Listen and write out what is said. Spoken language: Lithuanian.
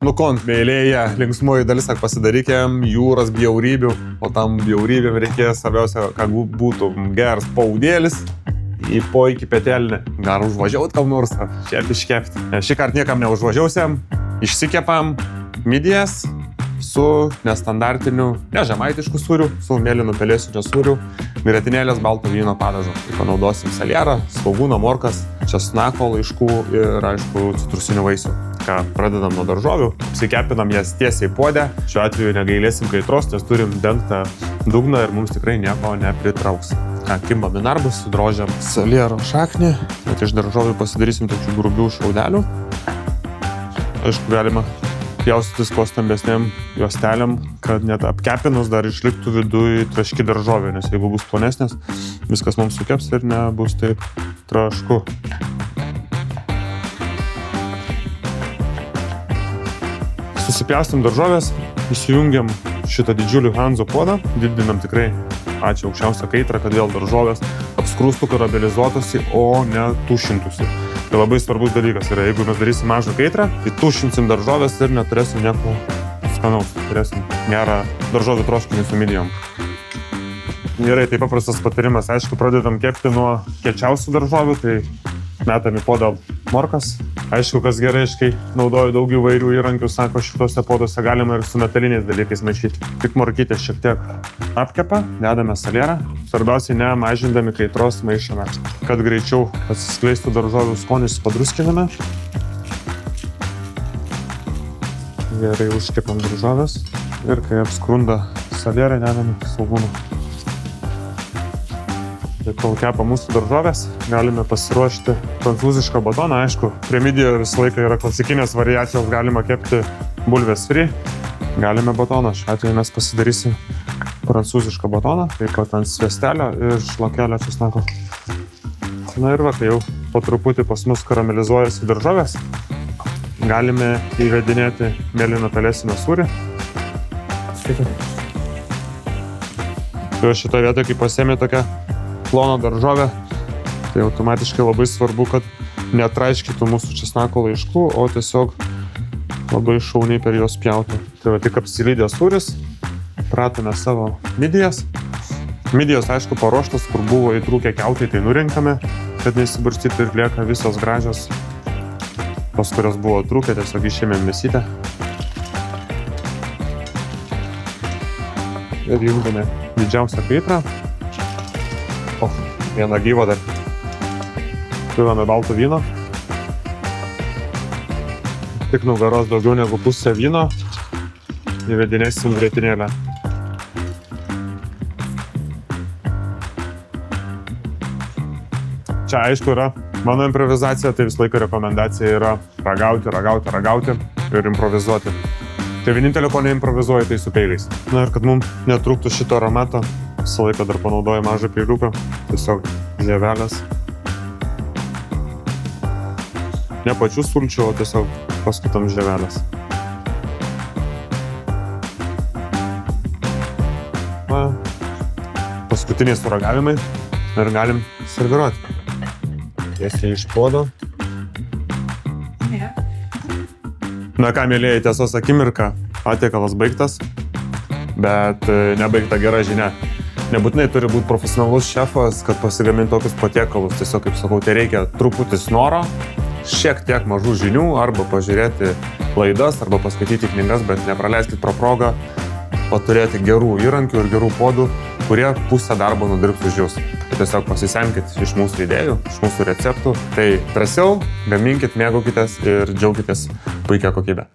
Nu, vėlėje, linksmoji dalis, sak pasidarykėm jūros bjaurybių, o tam bjaurybėm reikėjo svarbiausia, kad būtų geras paudėlis į poikį petelnį. Gal užvažiaut kam nors, čia iškepti. Šį kartą niekam neužvažiausiam, išsikepam midijas su nestandartiniu, nežemaitišku sūriu, su mėlynu pelėsiniu sūriu, grietinėlės balto vyno padažu. Tai panaudosim salierą, svogūną, morkas, česnako laiškų ir, aišku, citrusinių vaisių. Ką, pradedam nuo daržovių, apsikepinam jas tiesiai puodę. Šiuo atveju negailėsim kaitros, nes turim dengtą dugną ir mums tikrai nieko nepritrauks. Ką, kimbam į narbus, sudrožiam saliero šaknį, bet iš daržovių pasidarysim tokių grubių šaudelių. Aišku, galima pjaustytis kuo stambesnėm juostelėm, kad net apkepinus dar išliktų viduj traški daržovė, nes jeigu bus plonesnės, viskas mums sukeps ir nebus taip trašku. Susipjaustim daržovės, įsijungiam šitą didžiulį Hanzo puodą, didinam tikrai pačią aukščiausią kaitrą, kad vėl daržovės apskrūstų, karamelizuotųsi, o ne tušintųsi. Tai labai svarbus dalykas yra, jeigu mes darysim mažą kaitrą, tai tušinsim daržovės ir neturėsim nieko skanaus. Turėsim gerą daržovių troškinį su midijom. Gerai, tai paprastas patarimas. Aišku, pradedam kepti nuo kiečiausių daržovių, tai metam į puodą morkas. Aišku, kas gerai, kai naudoju daug įvairių įrankių, sako, šitose puodose galima ir su metaliniais dalykais maišyti. Tik morkytės šiek tiek apkepa, dedame salierą. Svarbiausiai nemažindami kaitros maišame. Kad greičiau atsiskleistų daržovių skonis, padruskiname. Gerai užkepam daržovės ir kai apskrunda salierą, dedame svogūną. Tai kol kepa mūsų daržovės, galime pasiruošti prancūzišką batoną. Aišku, prie midijo visą laiką yra klasikinės variacijos, galima kepti bulvės fri, galime batoną. Šiuo atveju mes pasidarysim prancūzišką batoną, taip pat ant sviestelio ir šlakelio česnako. Na ir va, kai jau po truputį pas mus karamelizuojasi daržovės, galime įvedinėti mėlyną pelėsinio sūrį. Tai šitoje vietoje, kai pasiėmė tokią ploną daržovę, tai automatiškai labai svarbu, kad netraiškytų mūsų česnako laiškų, o tiesiog labai šauniai per juos pjauti. Tai va, tik apsilydęs sūris, pratame savo midijas. Midijos, aišku, paruoštas, kur buvo įtrūkę kiautai, tai nurinkame, kad neįsibarstytų ir lieka visos gražios. Tos, kurios buvo trūkę, tiesiog išėmėm mėsytę. Ir jungdame didžiausią kaitrą. Vieną gyvą dar. Pilame balto vyno. Tik nugaros daugiau negu pusę vyno. Įvedinėsim grietinėlę. Čia aišku yra mano improvizacija, tai visą laiką rekomendacija yra ragauti ir improvizuoti. Tai vienintelio, ko neimprovizuoja, tai su peiliais. Na ir kad mums netrūktų šito aromato, visą laiką dar panaudoju mažą peiliuką, tiesiog žievelės. Ne pačių sulčių, o tiesiog paskaitom žievelės. Na, paskutiniai suragavimai ir galim serviruoti. Tiesiai iš puodo. Na ką, mėlėjai, tiesos akimirka, patiekalas baigtas, bet nebaigta gera žinia. Nebūtinai turi būti profesionalus šefas, kad pasigaminti tokius patiekalus. Tiesiog, kaip sakau, tai reikia truputis noro, šiek tiek mažų žinių, arba pažiūrėti laidas, arba paskaityti knygas, bet nepraleiskit pro progą paturėti gerų įrankių ir gerų podų, kurie pusę darbo nudirbs už jūs. Tiesiog pasisemkit iš mūsų idėjų, iš mūsų receptų. Tai drąsiau, gaminkit, mėgaukitės ir džiaukitės puikia kokybė.